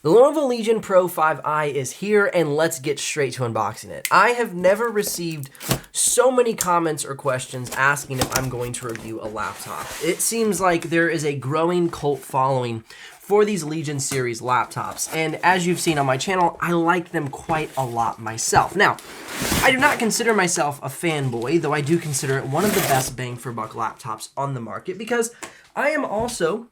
The Lenovo Legion Pro 5i is here, and let's get straight to unboxing it. I have never received so many comments or questions asking if I'm going to review a laptop. It seems like there is a growing cult following for these Legion series laptops, and as you've seen on my channel, I like them quite a lot myself. Now, I do not consider myself a fanboy, though I do consider it one of the best bang for buck laptops on the market because I am also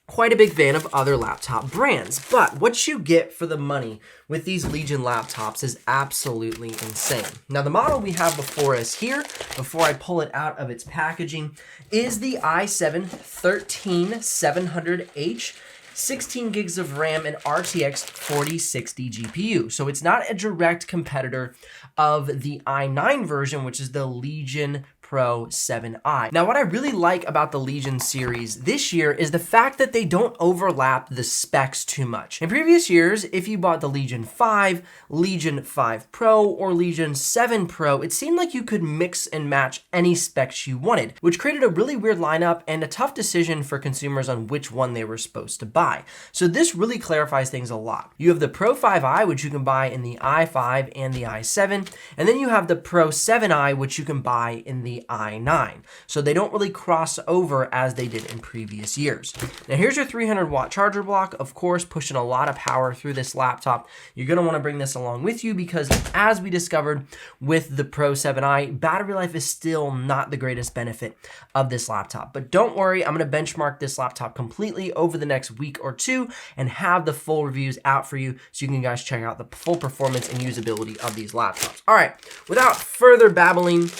quite a big fan of other laptop brands, but what you get for the money with these Legion laptops is absolutely insane. Now, the model we have before us here, before I pull it out of its packaging, is the i7-13700H, 16 gigs of RAM, and RTX4060 GPU. So it's not a direct competitor of the i9 version, which is the Legion Pro 7i. Now, what I really like about the Legion series this year is the fact that they don't overlap the specs too much. In previous years, if you bought the Legion 5, Legion 5 Pro, or Legion 7 Pro, it seemed like you could mix and match any specs you wanted, which created a really weird lineup and a tough decision for consumers on which one they were supposed to buy. So this really clarifies things a lot. You have the Pro 5i, which you can buy in the i5 and the i7, and then you have the Pro 7i, which you can buy in the i9. So they don't really cross over as they did in previous years. Now here's your 300-watt charger block, of course, pushing a lot of power through this laptop. You're going to want to bring this along with you because, as we discovered with the Pro 7i, battery life is still not the greatest benefit of this laptop. But don't worry, I'm going to benchmark this laptop completely over the next week or two and have the full reviews out for you so you can guys check out the full performance and usability of these laptops. All right, without further babbling,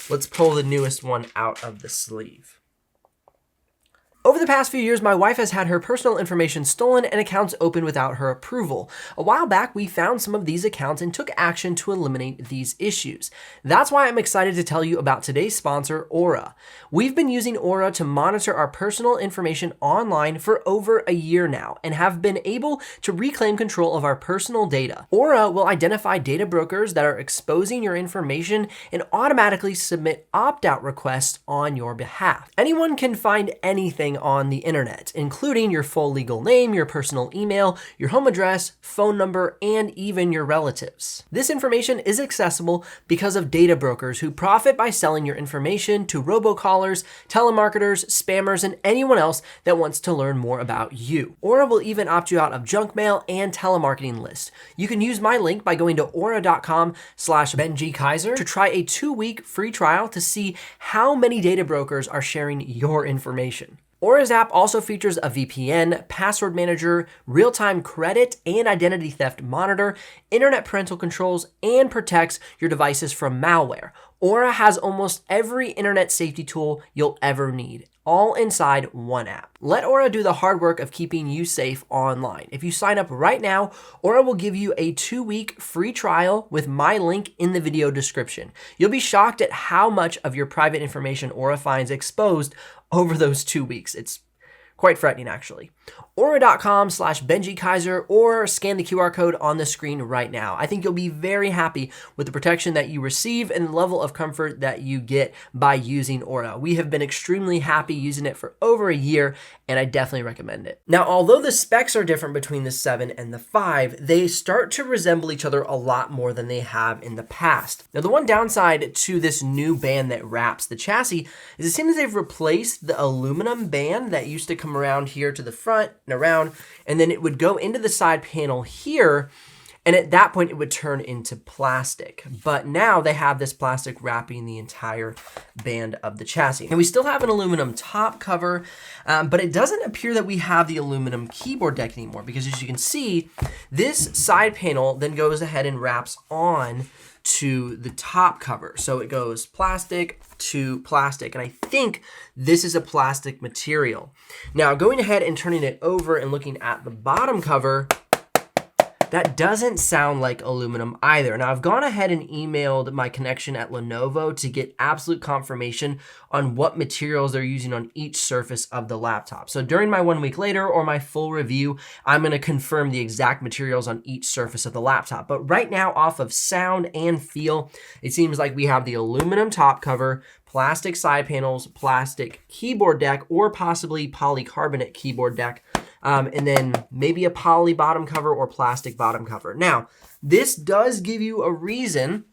let's pull the newest one out of the sleeve. Over the past few years, my wife has had her personal information stolen and accounts opened without her approval. A while back, we found some of these accounts and took action to eliminate these issues. That's why I'm excited to tell you about today's sponsor, Aura. We've been using Aura to monitor our personal information online for over a year now and have been able to reclaim control of our personal data. Aura will identify data brokers that are exposing your information and automatically submit opt-out requests on your behalf. Anyone can find anything on the internet, including your full legal name, your personal email, your home address, phone number, and even your relatives. This information is accessible because of data brokers who profit by selling your information to robocallers, telemarketers, spammers, and anyone else that wants to learn more about you. Aura will even opt you out of junk mail and telemarketing lists. You can use my link by going to aura.com/BenjiKaiser to try a 2-week free trial to see how many data brokers are sharing your information. Aura's app also features a VPN, password manager, real-time credit and identity theft monitor, internet parental controls, and protects your devices from malware. Aura has almost every internet safety tool you'll ever need, all inside one app. Let Aura do the hard work of keeping you safe online. If you sign up right now, Aura will give you a 2-week free trial with my link in the video description. You'll be shocked at how much of your private information Aura finds exposed over those 2 weeks. It's quite frightening, actually. Aura.com/BenjiKaiser or scan the QR code on the screen right now. I think you'll be very happy with the protection that you receive and the level of comfort that you get by using Aura. We have been extremely happy using it for over a year, and I definitely recommend it. Now, although the specs are different between the 7 and the 5, they start to resemble each other a lot more than they have in the past. Now, the one downside to this new band that wraps the chassis is it seems they've replaced the aluminum band that used to come around here to the front and around, and then it would go into the side panel here, and at that point it would turn into plastic. But now they have this plastic wrapping the entire band of the chassis. And we still have an aluminum top cover, but it doesn't appear that we have the aluminum keyboard deck anymore, because as you can see, this side panel then goes ahead and wraps on to the top cover. So it goes plastic to plastic, and I think this is a plastic material. Now, going ahead and turning it over and looking at the bottom cover, that doesn't sound like aluminum either. Now, I've gone ahead and emailed my connection at Lenovo to get absolute confirmation on what materials they're using on each surface of the laptop. So during my 1 week later or my full review, I'm going to confirm the exact materials on each surface of the laptop. But right now, off of sound and feel, it seems like we have the aluminum top cover, plastic side panels, plastic keyboard deck, or possibly polycarbonate keyboard deck. and then maybe a poly bottom cover or plastic bottom cover. Now, this does give you a reason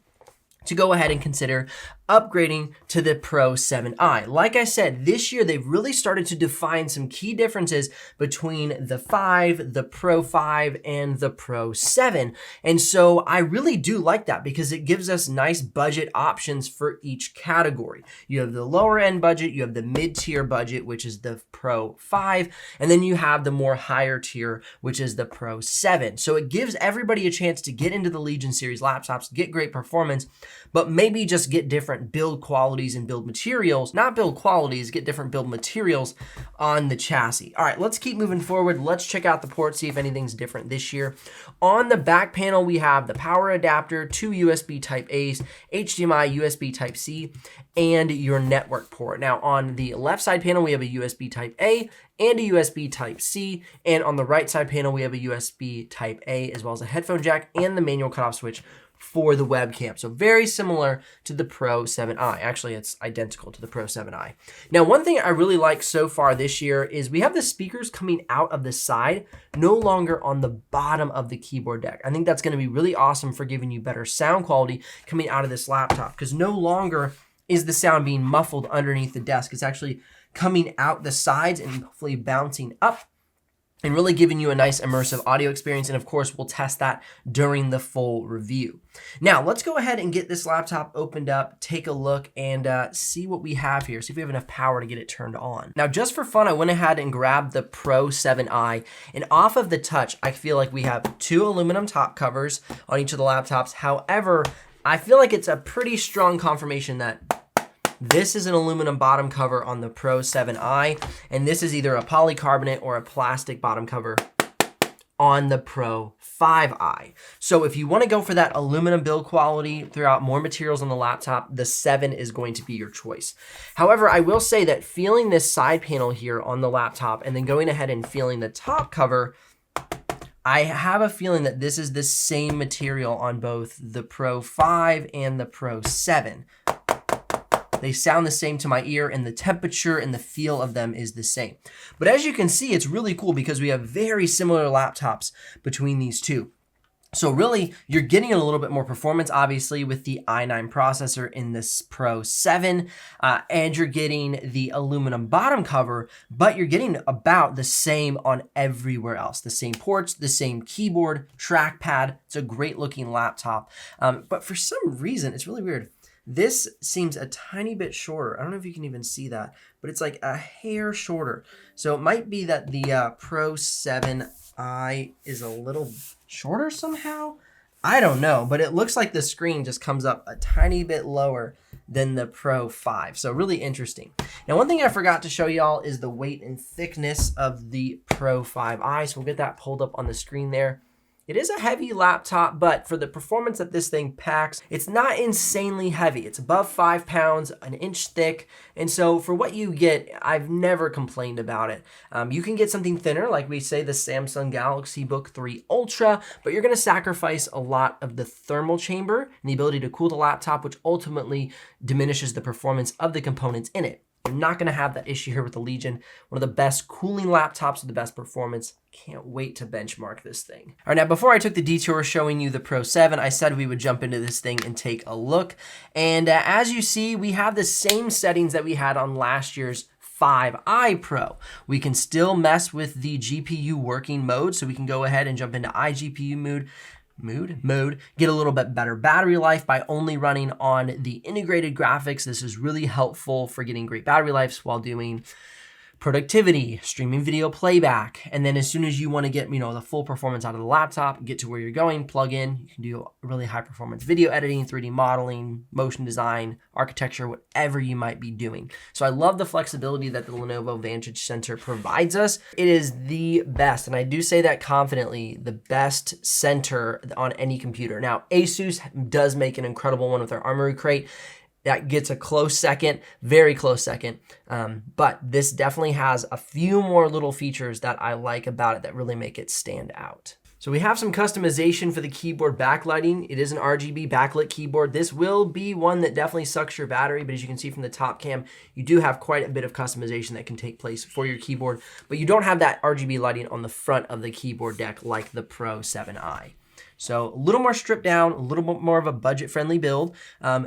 to go ahead and consider upgrading to the Pro 7i. Like I said, this year they've really started to define some key differences between the 5, the Pro 5, and the Pro 7. And so I really do like that because it gives us nice budget options for each category. You have the lower end budget, you have the mid-tier budget, which is the Pro 5, and then you have the more higher tier, which is the Pro 7. So it gives everybody a chance to get into the Legion series laptops, get great performance, but maybe just get different build qualities and build materials, not build qualities, get different build materials on the chassis. All right, let's keep moving forward. Let's check out the ports, see if anything's different this year. On the back panel, we have the power adapter, 2 USB Type A's, HDMI, USB Type C, and your network port. Now, on the left side panel, we have a USB Type A and a USB Type C, and on the right side panel, we have a USB Type A, as well as a headphone jack and the manual cutoff switch for the webcam. So very similar to the Pro 7i. Actually, it's identical to the Pro 7i. Now, one thing I really like so far this year is we have the speakers coming out of the side, no longer on the bottom of the keyboard deck. I think that's going to be really awesome for giving you better sound quality coming out of this laptop, because no longer is the sound being muffled underneath the desk. It's actually coming out the sides and hopefully bouncing up and really giving you a nice immersive audio experience. And of course, we'll test that during the full review. Now, let's go ahead and get this laptop opened up, take a look, and see what we have here. See if we have enough power to get it turned on. Now, just for fun, I went ahead and grabbed the Pro 7i, and off of the touch, I feel like we have 2 aluminum top covers on each of the laptops. However, I feel like it's a pretty strong confirmation that this is an aluminum bottom cover on the Pro 7i, and this is either a polycarbonate or a plastic bottom cover on the Pro 5i. So if you want to go for that aluminum build quality throughout more materials on the laptop, the 7 is going to be your choice. However, I will say that feeling this side panel here on the laptop and then going ahead and feeling the top cover, I have a feeling that this is the same material on both the Pro 5 and the Pro 7. They sound the same to my ear, and the temperature and the feel of them is the same. But as you can see, it's really cool because we have very similar laptops between these two. So really, you're getting a little bit more performance, obviously, with the i9 processor in this Pro 7, and you're getting the aluminum bottom cover, but you're getting about the same on everywhere else. The same ports, the same keyboard, trackpad. It's a great looking laptop. But for some reason, it's really weird. This seems a tiny bit shorter. I don't know if you can even see that, but it's like a hair shorter. So it might be that the Pro 7i is a little shorter somehow. I don't know, but it looks like the screen just comes up a tiny bit lower than the Pro 5. So really interesting. Now, one thing I forgot to show y'all is the weight and thickness of the Pro 5i. So we'll get that pulled up on the screen there. It is a heavy laptop, but for the performance that this thing packs, it's not insanely heavy. It's above 5 pounds, an inch thick, and so for what you get, I've never complained about it. You can get something thinner, like we say the Samsung Galaxy Book 3 Ultra, but you're going to sacrifice a lot of the thermal chamber and the ability to cool the laptop, which ultimately diminishes the performance of the components in it. You're not going to have that issue here with the Legion. One of the best cooling laptops with the best performance. Can't wait to benchmark this thing. All right, now before I took the detour showing you the Pro 7, I said we would jump into this thing and take a look. And as you see, we have the same settings that we had on last year's 5i Pro. We can still mess with the GPU working mode, so we can go ahead and jump into iGPU mode, get a little bit better battery life by only running on the integrated graphics. This is really helpful for getting great battery life while doing productivity, streaming video playback. And then as soon as you want to get, the full performance out of the laptop, get to where you're going, plug in, you can do really high performance video editing, 3D modeling, motion design, architecture, whatever you might be doing. So I love the flexibility that the Lenovo Vantage Center provides us. It is the best, and I do say that confidently, the best center on any computer. Now, Asus does make an incredible one with their Armory Crate. That gets a close second, very close second. But this definitely has a few more little features that I like about it that really make it stand out. So we have some customization for the keyboard backlighting. It is an RGB backlit keyboard. This will be one that definitely sucks your battery, but as you can see from the top cam, you do have quite a bit of customization that can take place for your keyboard, but you don't have that RGB lighting on the front of the keyboard deck like the Pro 7i. So a little more stripped down, a little bit more of a budget-friendly build.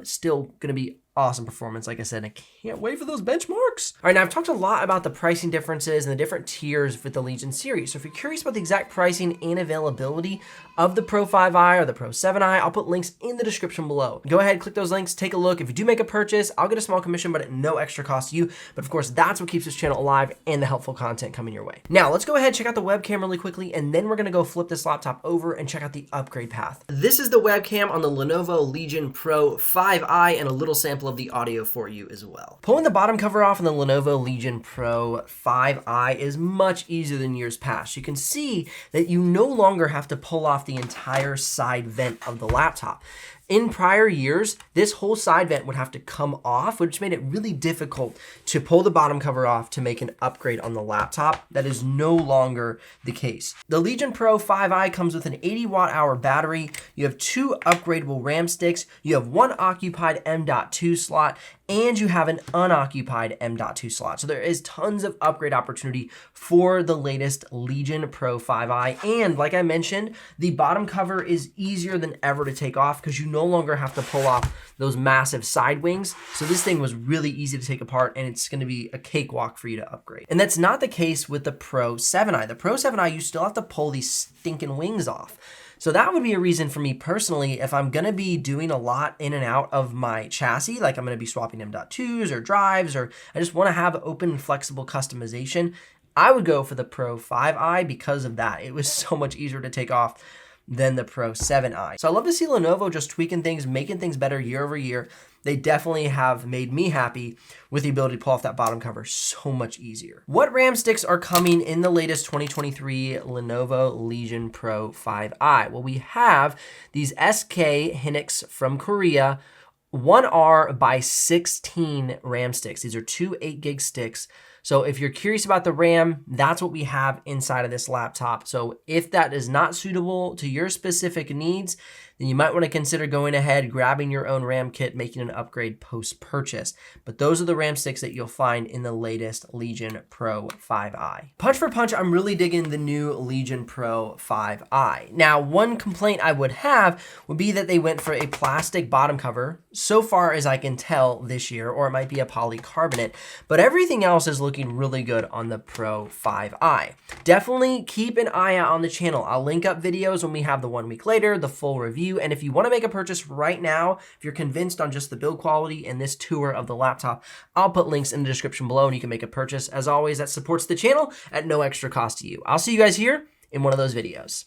Still gonna be awesome performance, like I said, and I can't wait for those benchmarks. All right, now I've talked a lot about the pricing differences and the different tiers with the Legion series. So if you're curious about the exact pricing and availability of the Pro 5i or the Pro 7i, I'll put links in the description below. Go ahead, click those links, take a look. If you do make a purchase, I'll get a small commission, but at no extra cost to you. But of course, that's what keeps this channel alive and the helpful content coming your way. Now, let's go ahead, check out the webcam really quickly, and then we're gonna go flip this laptop over and check out the upgrade path. This is the webcam on the Lenovo Legion Pro 5i and a little sample of the audio for you as well. Pulling the bottom cover off on the Lenovo Legion Pro 5i is much easier than years past. You can see that you no longer have to pull off the entire side vent of the laptop. In prior years, this whole side vent would have to come off, which made it really difficult to pull the bottom cover off to make an upgrade on the laptop. That is no longer the case. The Legion Pro 5i comes with an 80 watt-hour battery. You have 2 upgradable RAM sticks. You have 1 occupied M.2 slot, and you have an unoccupied M.2 slot. So there is tons of upgrade opportunity for the latest Legion Pro 5i. And like I mentioned, the bottom cover is easier than ever to take off because you no longer have to pull off those massive side wings. So this thing was really easy to take apart, and it's gonna be a cakewalk for you to upgrade. And that's not the case with the Pro 7i. The Pro 7i, you still have to pull these stinking wings off. So that would be a reason for me personally, if I'm gonna be doing a lot in and out of my chassis, like I'm gonna be swapping M.2s or drives, or I just wanna have open and flexible customization, I would go for the Pro 5i because of that. It was so much easier to take off than the Pro 7i. So I love to see Lenovo just tweaking things, making things better year over year. They definitely have made me happy with the ability to pull off that bottom cover so much easier. What RAM sticks are coming in the latest 2023 Lenovo Legion Pro 5i? Well, we have these SK Hynix from Korea 1R by 16 RAM sticks. These are 2 8 gig sticks. So if you're curious about the RAM, that's what we have inside of this laptop. So if that is not suitable to your specific needs, then you might want to consider going ahead, grabbing your own RAM kit, making an upgrade post-purchase. But those are the RAM sticks that you'll find in the latest Legion Pro 5i. Punch for punch, I'm really digging the new Legion Pro 5i. Now, one complaint I would have would be that they went for a plastic bottom cover, so far as I can tell this year, or it might be a polycarbonate, but everything else is looking really good on the Pro 5i. Definitely keep an eye out on the channel. I'll link up videos when we have the 1 week later, the full review. And if you want to make a purchase right now, if you're convinced on just the build quality and this tour of the laptop, I'll put links in the description below and you can make a purchase. As always, that supports the channel at no extra cost to you. I'll see you guys here in one of those videos.